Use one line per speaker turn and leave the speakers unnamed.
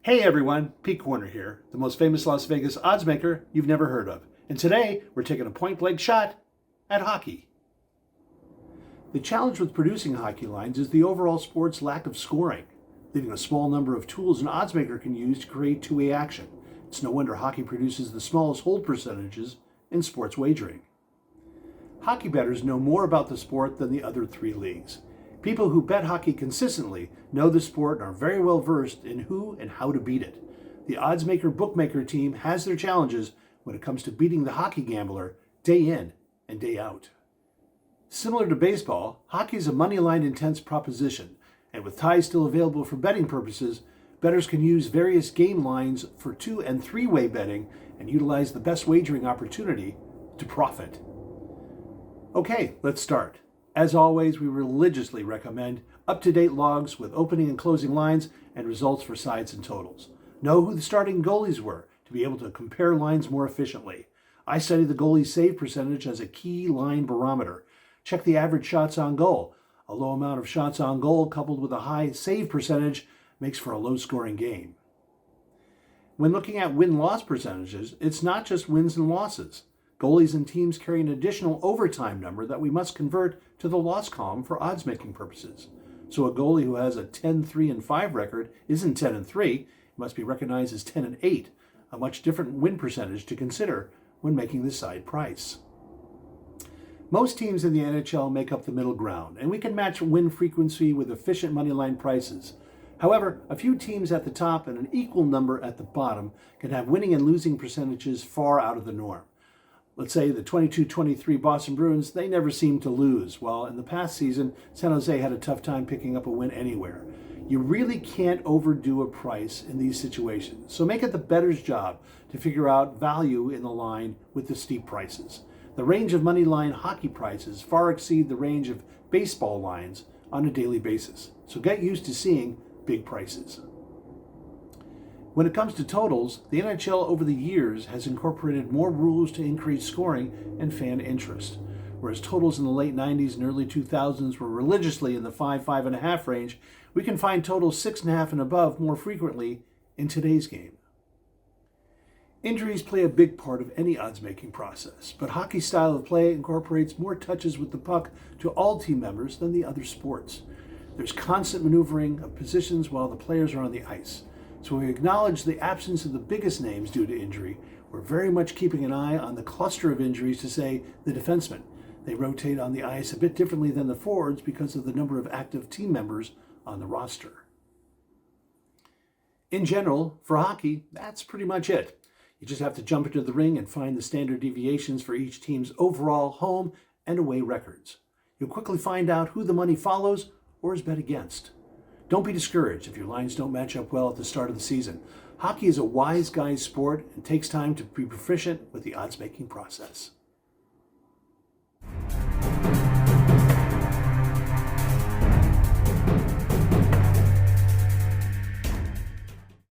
Hey everyone, Pete Corner here, the most famous Las Vegas odds maker you've never heard of. And today we're taking a point-blank shot at hockey. The challenge with producing hockey lines is the overall sport's lack of scoring, leaving a small number of tools an odds maker can use to create two-way action. It's no wonder hockey produces the smallest hold percentages in sports wagering. Hockey bettors know more about the sport than the other three leagues. People who bet hockey consistently know the sport and are very well versed in who and how to beat it. The oddsmaker bookmaker team has their challenges when it comes to beating the hockey gambler day in and day out. Similar to baseball, hockey is a moneyline intense proposition, and with ties still available for betting purposes, bettors can use various game lines for 2- and 3-way betting and utilize the best wagering opportunity to profit. Okay, let's start. As always, we religiously recommend up-to-date logs with opening and closing lines and results for sides and totals. Know who the starting goalies were to be able to compare lines more efficiently. I study the goalie's save percentage as a key line barometer. Check the average shots on goal. A low amount of shots on goal coupled with a high save percentage makes for a low-scoring game. When looking at win-loss percentages, it's not just wins and losses. Goalies and teams carry an additional overtime number that we must convert to the loss column for odds-making purposes. So a goalie who has a 10-3-5 record isn't 10-3, it must be recognized as 10-8, a much different win percentage to consider when making the side price. Most teams in the NHL make up the middle ground, and we can match win frequency with efficient moneyline prices. However, a few teams at the top and an equal number at the bottom can have winning and losing percentages far out of the norm. Let's say the 22-23 Boston Bruins, they never seemed to lose, while in the past season, San Jose had a tough time picking up a win anywhere. You really can't overdo a price in these situations, so make it the bettor's job to figure out value in the line with the steep prices. The range of money line hockey prices far exceed the range of baseball lines on a daily basis, so get used to seeing big prices. When it comes to totals, the NHL over the years has incorporated more rules to increase scoring and fan interest. Whereas totals in the late 90s and early 2000s were religiously in the 5.5 range, we can find totals 6.5 and above more frequently in today's game. Injuries play a big part of any odds-making process, but hockey's style of play incorporates more touches with the puck to all team members than the other sports. There's constant maneuvering of positions while the players are on the ice. So when we acknowledge the absence of the biggest names due to injury, we're very much keeping an eye on the cluster of injuries to say the defensemen. They rotate on the ice a bit differently than the forwards because of the number of active team members on the roster. In general, for hockey, that's pretty much it. You just have to jump into the ring and find the standard deviations for each team's overall home and away records. You'll quickly find out who the money follows or is bet against. Don't be discouraged if your lines don't match up well at the start of the season. Hockey is a wise guy's sport and takes time to be proficient with the odds-making process.